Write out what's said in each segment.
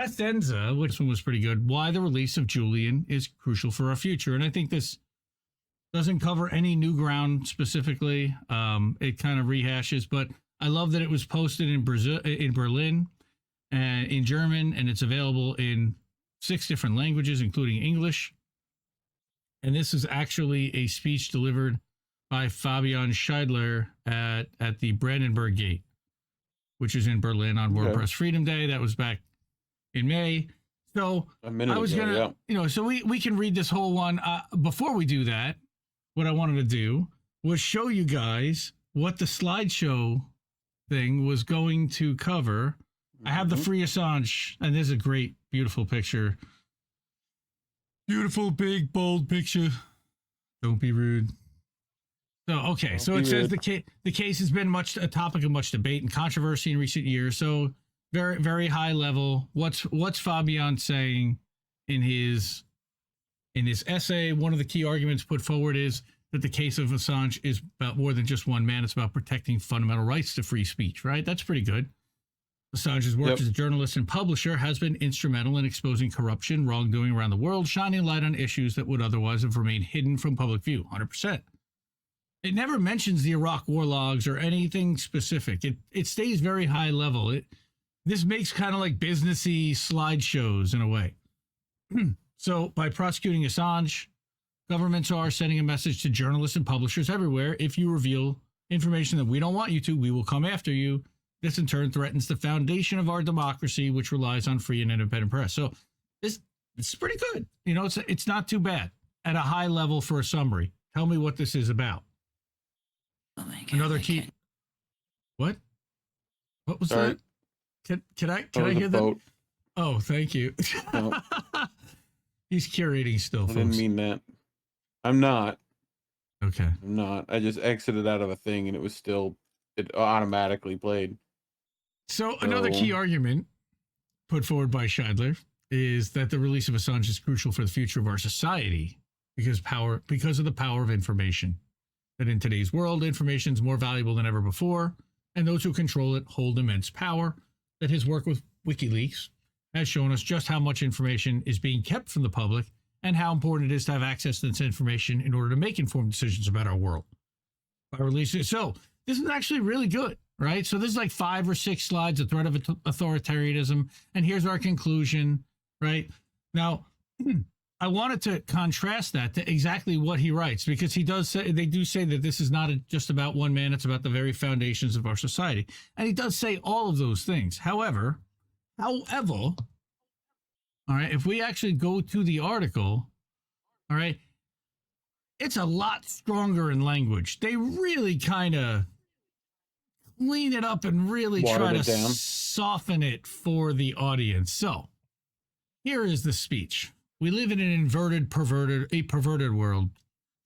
Pressenza, which one was pretty good, why the release of Julian is crucial for our future. And I think this doesn't cover any new ground specifically. It kind of rehashes, but I love that it was posted in Berlin, and in German, and it's available in 6 different languages, including English. And this is actually a speech delivered by Fabian Scheidler at the Brandenburg Gate, which is in Berlin on World Press Freedom Day. That was back in May. So I was going to, so we can read this whole one. Before we do that, what I wanted to do was show you guys what the slideshow thing was going to cover. I have the Free Assange, and there's a great, beautiful picture. Beautiful, big, bold picture. Don't be rude. So, okay. So it says the case has been a topic of much debate and controversy in recent years. So very, very high level. What's Fabian saying in his essay? One of the key arguments put forward is that the case of Assange is about more than just one man. It's about protecting fundamental rights to free speech, right? That's pretty good. Assange's work as a journalist and publisher has been instrumental in exposing corruption, wrongdoing around the world, shining light on issues that would otherwise have remained hidden from public view. 100%. It never mentions the Iraq war logs or anything specific. It stays very high level. This makes kind of like businessy slideshows in a way. So by prosecuting Assange, governments are sending a message to journalists and publishers everywhere. If you reveal information that we don't want you to, we will come after you. This in turn threatens the foundation of our democracy, which relies on free and independent press. So it's pretty good. It's not too bad at a high level for a summary. Tell me what this is about. Oh my God, another key. What was that? Can I hear that? Oh, thank you. No. He's curating still, folks. I didn't mean that. I'm not. Okay. I'm not. I just exited out of a thing and it automatically played. So another key argument put forward by Scheidler is that the release of Assange is crucial for the future of our society because of the power of information. That in today's world, information is more valuable than ever before, and those who control it hold immense power. That his work with WikiLeaks has shown us just how much information is being kept from the public and how important it is to have access to this information in order to make informed decisions about our world. By releasing it. So this is actually really good, right? So this is like 5 or 6 slides, a threat of authoritarianism. And here's our conclusion, right? Now, I wanted to contrast that to exactly what he writes, because they do say that this is not just about one man. It's about the very foundations of our society. And he does say all of those things. However, all right, if we actually go to the article, all right, it's a lot stronger in language. They really kind of clean it up and really try to soften it for the audience. So here is the speech. We live in an perverted world.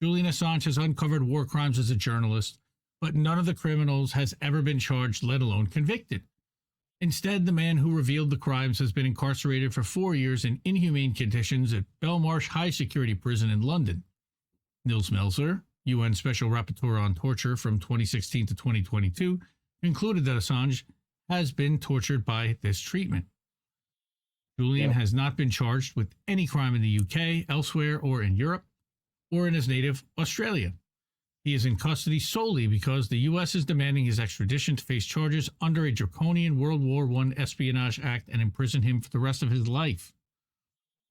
Julian Assange has uncovered war crimes as a journalist, but none of the criminals has ever been charged, let alone convicted. Instead, the man who revealed the crimes has been incarcerated for 4 years in inhumane conditions at Belmarsh High Security Prison in London. Nils Melzer, UN Special Rapporteur on Torture from 2016 to 2022, concluded that Assange has been tortured by this treatment. Julian has not been charged with any crime in the UK, elsewhere, or in Europe, or in his native Australia. He is in custody solely because the U.S. is demanding his extradition to face charges under a draconian World War I Espionage Act and imprison him for the rest of his life.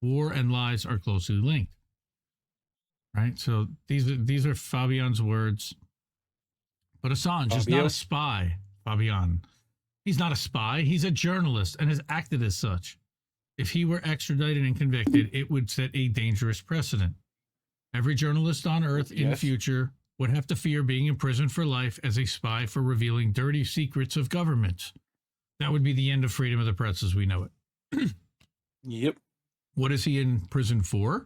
War and lies are closely linked. Right? So these are Fabian's words. But Assange is not a spy, Fabian. He's not a spy. He's a journalist and has acted as such. If he were extradited and convicted, it would set a dangerous precedent. Every journalist on Earth in the future would have to fear being imprisoned for life as a spy for revealing dirty secrets of governments. That would be the end of freedom of the press as we know it. Yep. What is he in prison for?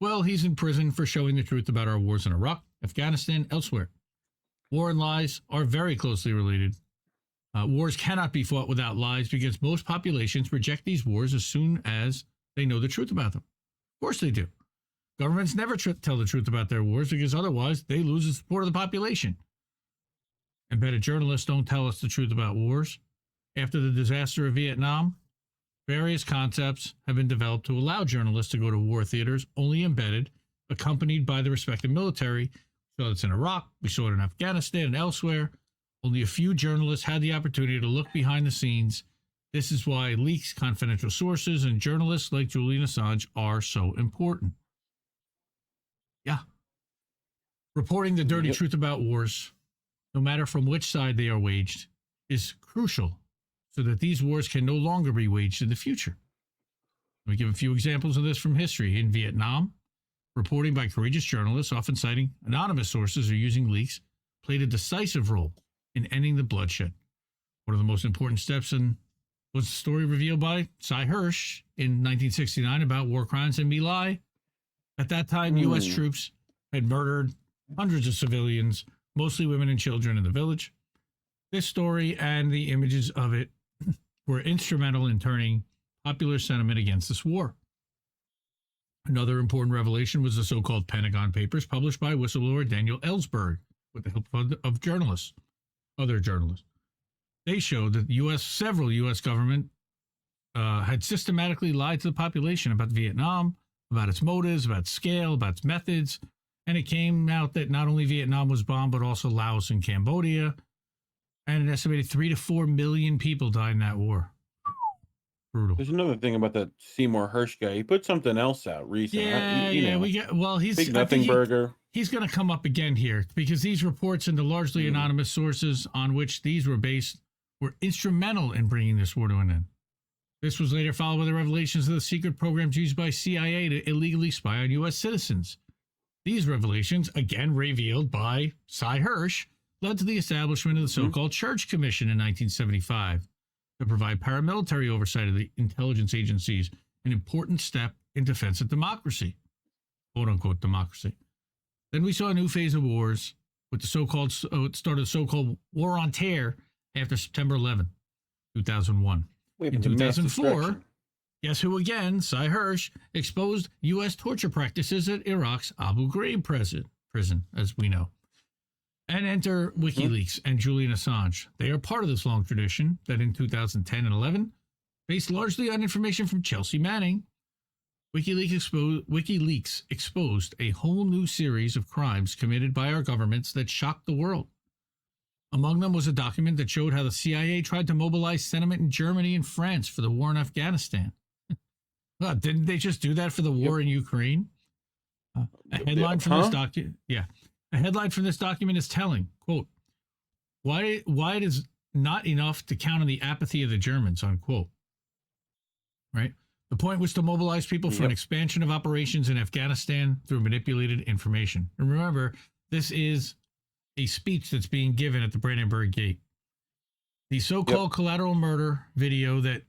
Well, he's in prison for showing the truth about our wars in Iraq, Afghanistan, elsewhere. War and lies are very closely related. Wars cannot be fought without lies because most populations reject these wars as soon as they know the truth about them. Of course they do. Governments never tell the truth about their wars because otherwise they lose the support of the population. Embedded journalists don't tell us the truth about wars. After the disaster of Vietnam, Various concepts have been developed to allow journalists to go to war theaters only embedded, accompanied by the respective military. We saw this in Iraq, we saw it in Afghanistan and elsewhere. Only a few journalists had the opportunity to look behind the scenes. This is why leaks, confidential sources, and journalists like Julian Assange are so important. Yeah. Reporting the dirty truth about wars, no matter from which side they are waged, is crucial so that these wars can no longer be waged in the future. Let me give a few examples of this from history. In Vietnam, reporting by courageous journalists, often citing anonymous sources or using leaks, played a decisive role in ending the bloodshed. One of the most important steps was the story revealed by Cy Hirsch in 1969 about war crimes in My Lai. At that time, U.S. troops had murdered hundreds of civilians, mostly women and children in the village. This story and the images of it were instrumental in turning popular sentiment against this war. Another important revelation was the so-called Pentagon Papers published by whistleblower Daniel Ellsberg with the help of journalists, other journalists. They showed that several U.S. government had systematically lied to the population about Vietnam, about its motives, about its scale, about its methods, and it came out that not only Vietnam was bombed, but also Laos and Cambodia, and an estimated 3 to 4 million people died in that war. Brutal. There's another thing about that Seymour Hersh guy. He put something else out recently. He's Big Nothing Burger. He's going to come up again here because these reports into largely anonymous sources on which these were based were instrumental in bringing this war to an end. This was later followed by the revelations of the secret programs used by CIA to illegally spy on U.S. citizens. These revelations, again revealed by Cy Hirsch, led to the establishment of the so-called Church Commission in 1975 to provide paramilitary oversight of the intelligence agencies, an important step in defense of democracy, quote-unquote democracy. Then we saw a new phase of wars with the started the so-called War on Terror after September 11, 2001. In 2004, guess who again, Cy Hirsch, exposed U.S. torture practices at Iraq's Abu Ghraib prison, as we know. And enter WikiLeaks and Julian Assange. They are part of this long tradition that in 2010 and 11, based largely on information from Chelsea Manning, WikiLeaks exposed a whole new series of crimes committed by our governments that shocked the world. Among them was a document that showed how the CIA tried to mobilize sentiment in Germany and France for the war in Afghanistan. Well, didn't they just do that for the war in Ukraine? A headline from this document, A headline from this document is telling, quote, why it is not enough to count on the apathy of the Germans, unquote. Right? The point was to mobilize people for an expansion of operations in Afghanistan through manipulated information. And remember, this is a speech that's being given at the Brandenburg Gate. The so-called collateral murder video that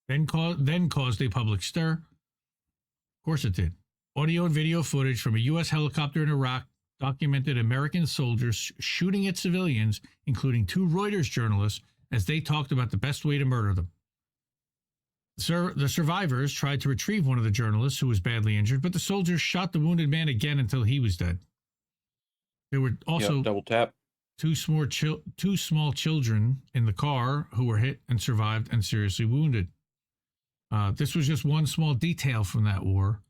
then caused a public stir. Of course it did. Audio and video footage from a U.S. helicopter in Iraq documented American soldiers shooting at civilians, including 2 Reuters journalists, as they talked about the best way to murder them. The survivors tried to retrieve one of the journalists who was badly injured, but the soldiers shot the wounded man again until he was dead. There were also double tap. two small children in the car who were hit and survived and seriously wounded. This was just one small detail from that war,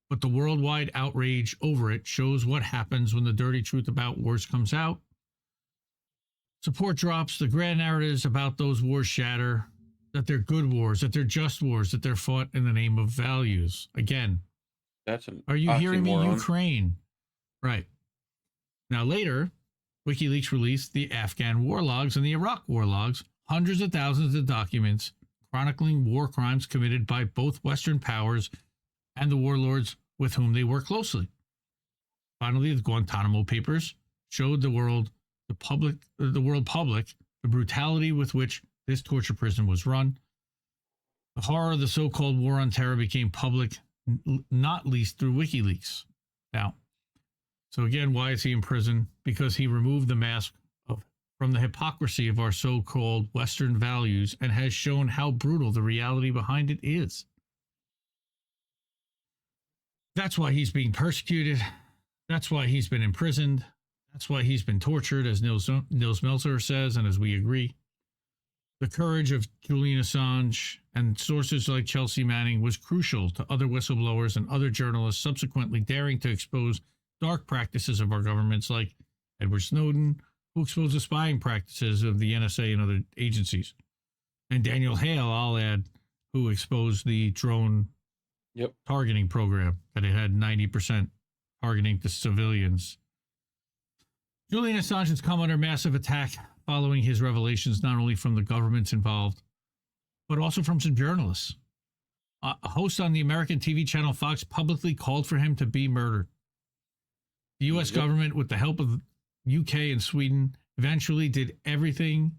but the worldwide outrage over it shows what happens when the dirty truth about wars comes out. Support drops, the grand narratives about those wars shatter, that they're good wars, that they're just wars, that they're fought in the name of values. Again, are you hearing me, Ukraine? Right. Now later, WikiLeaks released the Afghan war logs and the Iraq war logs, hundreds of thousands of documents chronicling war crimes committed by both Western powers and the warlords with whom they work closely. Finally, the Guantanamo Papers showed the world public the brutality with which this torture prison was run. The horror of the so-called war on terror became public, not least through WikiLeaks. Now, so again, why is he in prison? Because he removed the mask from the hypocrisy of our so-called Western values and has shown how brutal the reality behind it is. That's why he's being persecuted. That's why he's been imprisoned. That's why he's been tortured, as Nils Melzer says, and as we agree. The courage of Julian Assange and sources like Chelsea Manning was crucial to other whistleblowers and other journalists subsequently daring to expose dark practices of our governments, like Edward Snowden, who exposed the spying practices of the NSA and other agencies, and Daniel Hale, I'll add, who exposed the drone targeting program, that it had 90% targeting to civilians. Julian Assange has come under massive attack following his revelations, not only from the governments involved, but also from some journalists. A host on the American TV channel Fox publicly called for him to be murdered. The U.S. government, with the help of UK and Sweden, eventually did everything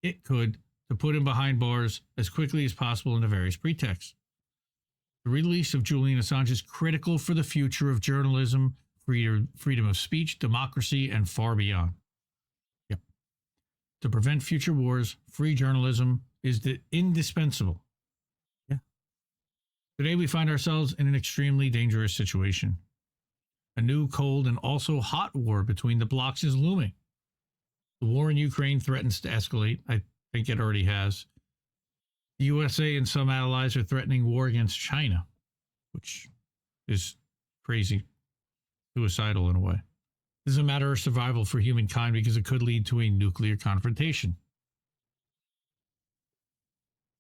it could to put him behind bars as quickly as possible under various pretexts. The release of Julian Assange is critical for the future of journalism, freedom of speech, democracy, and far beyond. Yep. To prevent future wars, free journalism is indispensable. Yeah. Today we find ourselves in an extremely dangerous situation. A new, cold, and also hot war between the blocs is looming. The war in Ukraine threatens to escalate. I think it already has. The USA and some allies are threatening war against China, which is crazy, suicidal in a way. This is a matter of survival for humankind because it could lead to a nuclear confrontation.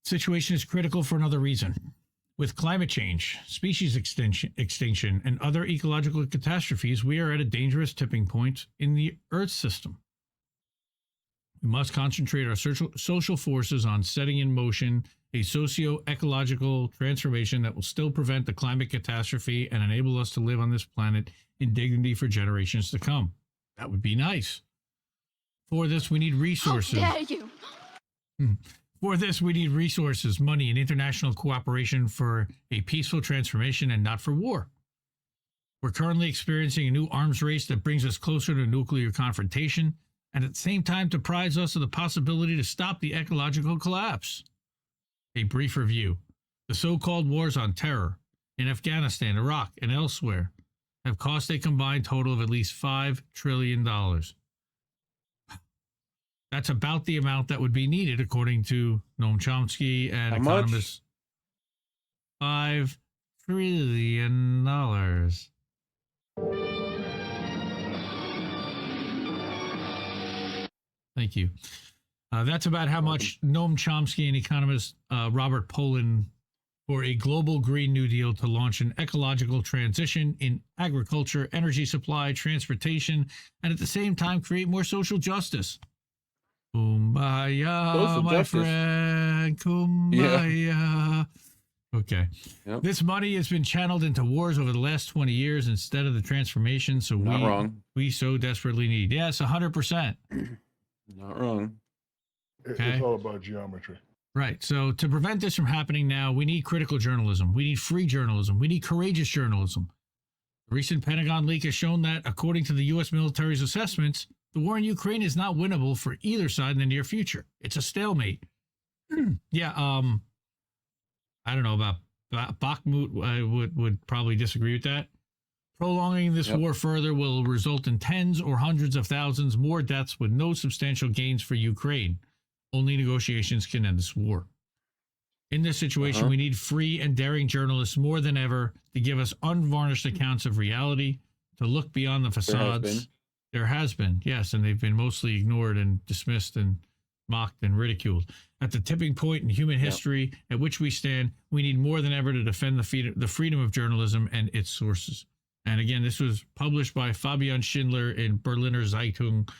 The situation is critical for another reason. With climate change, species extinction, and other ecological catastrophes, we are at a dangerous tipping point in the Earth system. We must concentrate our social forces on setting in motion a socio-ecological transformation that will still prevent the climate catastrophe and enable us to live on this planet in dignity for generations to come. That would be nice. For this, we need resources. How dare you? For this, we need resources, money, and international cooperation for a peaceful transformation and not for war. We're currently experiencing a new arms race that brings us closer to nuclear confrontation and at the same time deprives us of the possibility to stop the ecological collapse. A brief review. The so-called wars on terror in Afghanistan, Iraq, and elsewhere have cost a combined total of at least $5 trillion. That's about the amount that would be needed, according to Noam Chomsky and economists. $5 trillion. Thank you. That's about how much Noam Chomsky and economist Robert Poland for a global Green New Deal to launch an ecological transition in agriculture, energy supply, transportation, and at the same time create more social justice. Kumbaya, Social my justice. friend. Kumbaya. Yeah. Okay. Yep. This money has been channeled into wars over the last 20 years instead of the transformation we so desperately need. Yes, 100%. Not wrong. Okay. It's all about geometry. Right. So to prevent this from happening now, we need critical journalism. We need free journalism. We need courageous journalism. The recent Pentagon leak has shown that, according to the U.S. military's assessments, the war in Ukraine is not winnable for either side in the near future. It's a stalemate. Yeah. I don't know about Bakhmut. I would probably disagree with that. Prolonging this war further will result in tens or hundreds of thousands more deaths with no substantial gains for Ukraine. Only negotiations can end this war. In this situation, we need free and daring journalists more than ever to give us unvarnished accounts of reality, to look beyond the facades. There has been, yes, and they've been mostly ignored and dismissed and mocked and ridiculed. At the tipping point in human history at which we stand, we need more than ever to defend the freedom of journalism and its sources. And again, this was published by Fabian Scheidler in Berliner Zeitung